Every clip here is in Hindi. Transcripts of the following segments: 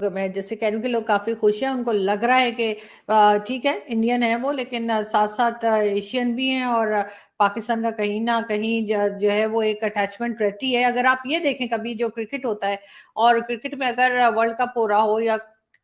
मैं जैसे कह रही हूँ कि लोग काफी खुश हैं, उनको लग रहा है कि ठीक है इंडियन है वो, लेकिन साथ साथ एशियन भी हैं, और पाकिस्तान का कहीं ना कहीं जो है वो एक अटैचमेंट रहती है। अगर आप ये देखें कभी जो क्रिकेट होता है, और क्रिकेट में अगर वर्ल्ड कप हो रहा हो या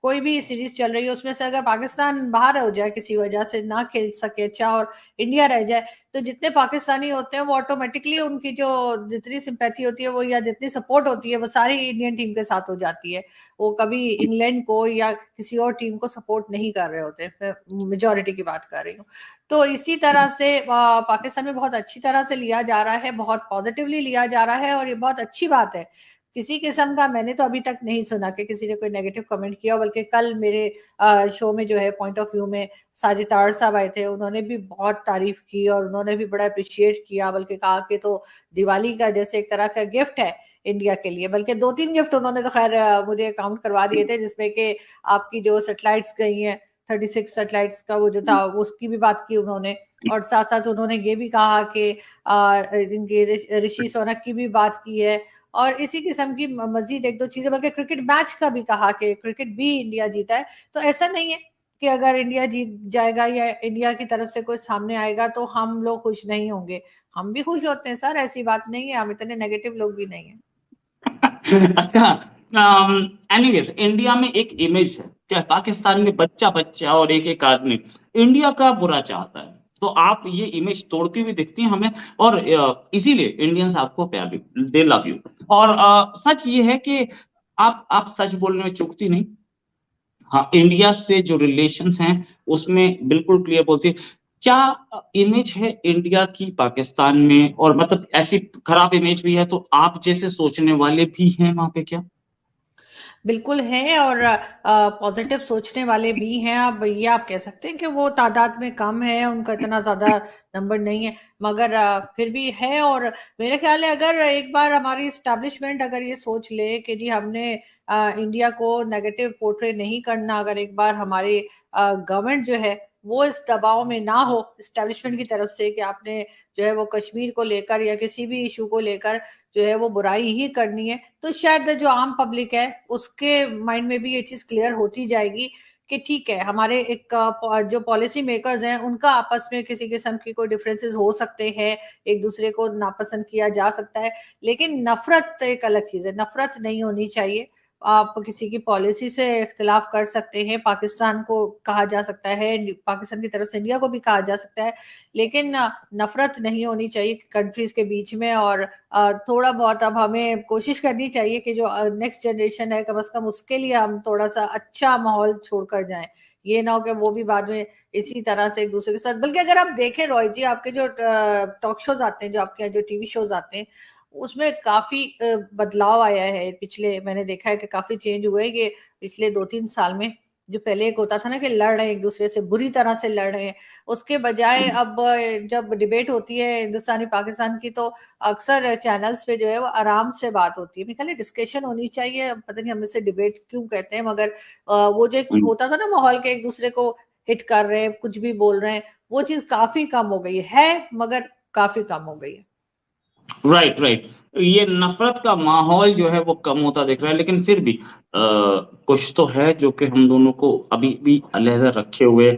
कोई भी सीरीज चल रही है, उसमें से अगर पाकिस्तान बाहर हो जाए किसी वजह से, ना खेल सके अच्छा, और इंडिया रह जाए, तो जितने पाकिस्तानी होते हैं वो ऑटोमेटिकली उनकी जो जितनी सिंपैथी होती है वो, या जितनी सपोर्ट होती है वो सारी इंडियन टीम के साथ हो जाती है। वो कभी इंग्लैंड को या किसी और टीम को सपोर्ट नहीं कर रहे होते, मेजोरिटी की बात कर रही हूँ। तो इसी तरह से पाकिस्तान में बहुत अच्छी तरह से लिया जा रहा है, बहुत पॉजिटिवली लिया जा रहा है, और ये बहुत अच्छी बात है। किसी किस्म का मैंने तो अभी तक नहीं सुना कि किसी ने कोई नेगेटिव कमेंट किया, बल्कि कल मेरे शो में जो है पॉइंट ऑफ व्यू में साजिद तार साहब आए थे, उन्होंने भी बहुत तारीफ की और उन्होंने भी बड़ा अप्रिशिएट किया, बल्कि कहा कि तो दिवाली का जैसे एक तरह का गिफ्ट है इंडिया के लिए। बल्कि 2-3 गिफ्ट उन्होंने तो खैर मुझे काउंट करवा दिए थे, जिसमें कि आपकी जो सैटेलाइट्स गई हैं 36 सैटेलाइट्स का वो जो था उसकी भी बात की उन्होंने, और साथ साथ उन्होंने ये भी कहा कि इनके ऋषि सोनक की भी बात की है, और इसी किस्म की मजीद एक दो चीजें, बल्कि क्रिकेट मैच का भी कहा कि क्रिकेट भी इंडिया जीता है। तो ऐसा नहीं है कि अगर इंडिया जीत जाएगा या इंडिया की तरफ से कोई सामने आएगा तो हम लोग खुश नहीं होंगे, हम भी खुश होते हैं सर, ऐसी बात नहीं है, हम इतने नेगेटिव लोग भी नहीं है। अच्छा, एनीवेज इंडिया में एक इमेज है क्या, पाकिस्तान में बच्चा बच्चा और एक एक आदमी इंडिया का बुरा चाहता है, तो आप ये इमेज तोड़ती हुई दिखती हैं हमें, और इसीलिए इंडियंस आपको प्यार भी, दे लव यू। और सच ये है कि आप सच बोलने में चूकती नहीं। हाँ, इंडिया से जो रिलेशंस हैं उसमें बिल्कुल क्लियर बोलती है। क्या इमेज है इंडिया की पाकिस्तान में, और मतलब ऐसी खराब इमेज भी है तो आप जैसे सोचने वाले भी हैं वहां पे क्या? बिल्कुल है, और पॉजिटिव सोचने वाले भी हैं। अब ये आप कह सकते हैं कि वो तादाद में कम है, उनका इतना ज्यादा नंबर नहीं है, मगर फिर भी है। और मेरे ख्याल है अगर एक बार हमारी स्टैब्लिशमेंट अगर ये सोच ले कि जी हमने इंडिया को नेगेटिव पोर्ट्रे नहीं करना, अगर एक बार हमारी गवर्नमेंट जो है वो इस दबाव में ना हो स्टैब्लिशमेंट की तरफ से कि आपने जो है वो कश्मीर को लेकर या किसी भी इशू को लेकर जो है वो बुराई ही करनी है, तो शायद जो आम पब्लिक है उसके माइंड में भी ये चीज क्लियर होती जाएगी कि ठीक है, हमारे एक जो पॉलिसी मेकर्स हैं उनका आपस में किसी किस्म की कोई डिफरेंसेस हो सकते हैं, एक दूसरे को नापसंद किया जा सकता है, लेकिन नफरत एक अलग चीज है, नफरत नहीं होनी चाहिए। आप किसी की पॉलिसी से इख्तिलाफ कर सकते हैं, पाकिस्तान को कहा जा सकता है, पाकिस्तान की तरफ से इंडिया को भी कहा जा सकता है, लेकिन नफरत नहीं होनी चाहिए कंट्रीज के बीच में। और थोड़ा बहुत अब हमें कोशिश करनी चाहिए कि जो नेक्स्ट जनरेशन है कम से कम उसके लिए हम थोड़ा सा अच्छा माहौल छोड़कर जाएं। ये ना हो कि वो भी बाद में इसी तरह से एक दूसरे के साथ, बल्कि अगर आप देखें रॉय जी, आपके जो टॉक शोज आते हैं, जो आपके जो टीवी शोज आते हैं, उसमें काफी बदलाव आया है पिछले, मैंने देखा है कि काफी चेंज हुए कि पिछले 2-3 साल में। जो पहले एक होता था ना कि लड़ रहे हैं एक दूसरे से, बुरी तरह से लड़ रहे हैं, उसके बजाय अब जब डिबेट होती है हिंदुस्तानी पाकिस्तान की, तो अक्सर चैनल्स पे जो है वो आराम से बात होती है। मेरे ख्याल डिस्कशन होनी चाहिए, पता नहीं हम इसे डिबेट क्यों कहते हैं, मगर वो जो एक होता था ना माहौल के एक दूसरे को हिट कर रहे हैं, कुछ भी बोल रहे हैं, वो चीज काफी कम हो गई है, मगर काफी कम हो गई है। राइट राइट, ये नफरत का माहौल जो है वो कम होता दिख रहा है, लेकिन फिर भी कुछ तो है जो कि हम दोनों को अभी भी अलहदा रखे हुए।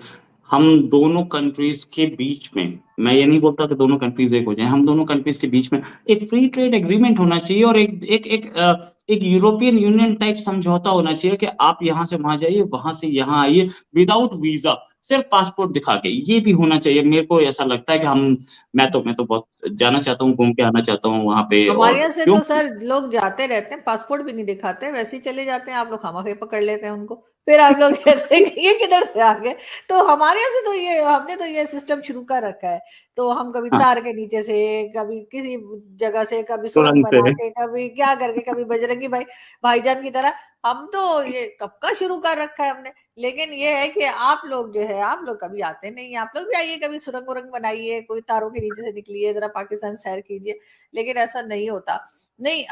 हम दोनों कंट्रीज के बीच में, मैं ये नहीं बोलता कि दोनों कंट्रीज एक हो जाएं, हम दोनों कंट्रीज के बीच में एक फ्री ट्रेड एग्रीमेंट होना चाहिए, और एक यूरोपियन यूनियन टाइप समझौता होना चाहिए कि आप यहाँ से वहां जाइए, वहां से यहाँ आइए, विदाउट वीजा, सिर्फ पासपोर्ट दिखा के। ये भी होना चाहिए, मेरे को ऐसा लगता है कि हम, मैं तो बहुत जाना चाहता हूँ, घूम के आना चाहता हूँ वहां पे, हमारे और यहाँ से क्यों। तो सर लोग जाते रहते हैं, पासपोर्ट भी नहीं दिखाते, वैसे ही चले जाते हैं, आप लोग खामखा पकड़ लेते हैं उनको, फिर आप लोग कहते हैं कि ये किधर से आ गए। तो हमारे यहाँ से तो ये, हमने तो ये सिस्टम शुरू कर रखा है, तो हम कभी हाँ, तार के नीचे से, कभी किसी जगह से, कभी सुरंग सुरंग से। बना के, कभी क्या करके, कभी बजरंगी भाईजान की तरह, हम तो ये कब का शुरू कर रखा है हमने। लेकिन ये है कि आप लोग जो है, आप लोग कभी आते नहीं, आप लोग भी आइए, कभी सुरंग उरंग बनाइए, कोई तारों के नीचे से निकलिए, जरा पाकिस्तान सैर कीजिए, लेकिन ऐसा नहीं होता। नहीं,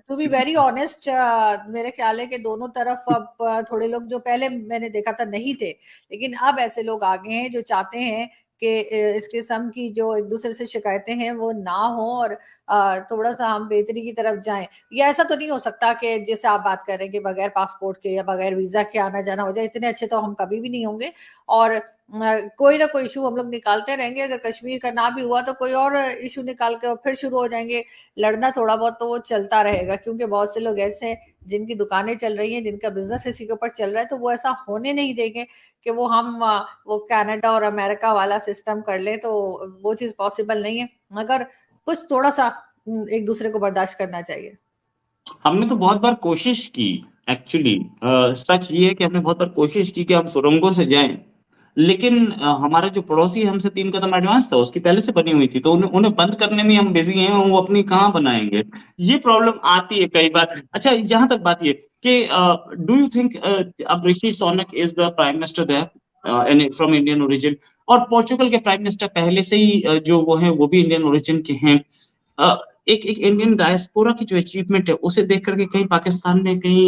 टू बी वेरी ऑनेस्ट, मेरे ख्याल है कि दोनों तरफ अब थोड़े लोग जो पहले मैंने देखा था नहीं थे, लेकिन अब ऐसे लोग आ गए हैं जो चाहते हैं कि इस किस्म की जो एक दूसरे से शिकायतें हैं वो ना हो, और थोड़ा सा हम बेहतरी की तरफ जाएं। ये ऐसा तो नहीं हो सकता कि जैसे आप बात कर रहे हैं कि बगैर पासपोर्ट के या बगैर वीजा के आना जाना हो जाए, इतने अच्छे तो हम कभी भी नहीं होंगे। और कोई ना कोई इशू हम लोग निकालते रहेंगे, अगर कश्मीर का ना भी हुआ तो कोई और इशू निकाल के फिर शुरू हो जाएंगे लड़ना, थोड़ा बहुत तो वो चलता रहेगा, क्योंकि बहुत से लोग ऐसे हैं जिनकी दुकानें चल रही हैं, जिनका बिजनेस इसी के ऊपर चल रहा है, तो वो ऐसा होने नहीं देंगे कि वो हम वो कनाडा और अमेरिका वाला सिस्टम कर ले, तो वो चीज पॉसिबल नहीं है। मगर कुछ थोड़ा सा एक दूसरे को बर्दाश्त करना चाहिए। हमने तो बहुत बार कोशिश की एक्चुअली। सच ये है कि हमने बहुत बार कोशिश की कि हम सुरंगों से जाएं, लेकिन हमारा जो पड़ोसी हमसे 3 कदम एडवांस था, उसकी पहले से बनी हुई थी, तो उन्हें उन्हें बंद करने में हम बिजी हैं, वो अपनी कहाँ बनाएंगे। ये प्रॉब्लम आती है कई बार। अच्छा, जहां तक बात ये कि डू यू थिंक अब Rishi Sunak is the prime minister there from Indian origin, और पोर्चुगल के प्राइम मिनिस्टर पहले से ही जो वो हैं वो भी इंडियन ओरिजिन के हैं। अ, एक एक इंडियन डायस्पोरा की जो अचीवमेंट है उसे देख करके कहीं पाकिस्तान में कहीं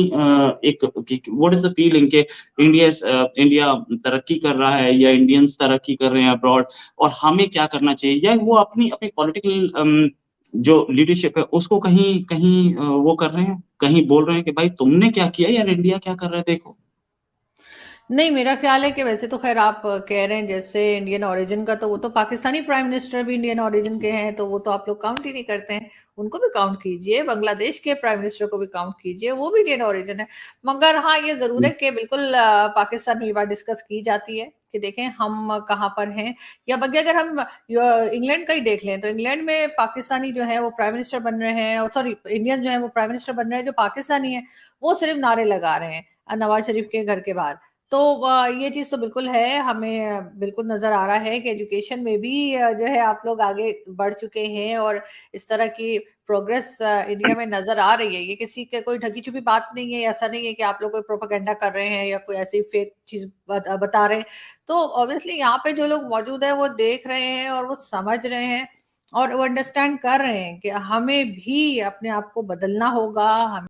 एक व्हाट इज द फीलिंग कि इंडिया तरक्की कर रहा है या इंडियंस तरक्की कर रहे हैं अब्रॉड, और हमें क्या करना चाहिए, या वो अपनी अपनी पॉलिटिकल जो लीडरशिप है उसको कहीं कहीं वो कर रहे हैं, कहीं बोल रहे हैं कि भाई तुमने क्या किया यार, इंडिया क्या कर रहा है देखो। नहीं, मेरा ख्याल है कि वैसे तो खैर आप कह रहे हैं जैसे इंडियन ओरिजिन का, तो वो तो पाकिस्तानी प्राइम मिनिस्टर भी इंडियन ओरिजिन के हैं, तो वो तो आप लोग काउंट ही नहीं करते हैं। उनको भी काउंट कीजिए, बांग्लादेश के प्राइम मिनिस्टर को भी काउंट कीजिए, वो भी इंडियन ओरिजिन है। मगर हाँ, ये जरूर है कि बिल्कुल पाकिस्तान में ये बात डिस्कस की जाती है कि देखें हम कहाँ पर हैं। या बल्कि अगर हम इंग्लैंड का ही देख लें, तो इंग्लैंड में पाकिस्तानी जो है वो प्राइम मिनिस्टर बन रहे हैं, और सॉरी इंडियन जो है वो प्राइम मिनिस्टर बन रहे हैं, जो पाकिस्तानी है वो सिर्फ नारे लगा रहे हैं नवाज शरीफ के घर के बाहर। तो ये चीज तो बिल्कुल है, हमें बिल्कुल नजर आ रहा है कि एजुकेशन में भी जो है आप लोग आगे बढ़ चुके हैं, और इस तरह की प्रोग्रेस इंडिया में नजर आ रही है। ये किसी के कोई ढकी छुपी बात नहीं है, ऐसा नहीं है कि आप लोग कोई प्रोपागेंडा कर रहे हैं या कोई ऐसी फेक चीज बता रहे हैं। तो ऑब्वियसली यहाँ पे जो लोग मौजूद है वो देख रहे हैं और वो समझ रहे हैं, और वो अंडरस्टैंड कर रहे हैं कि हमें भी अपने आप को बदलना होगा।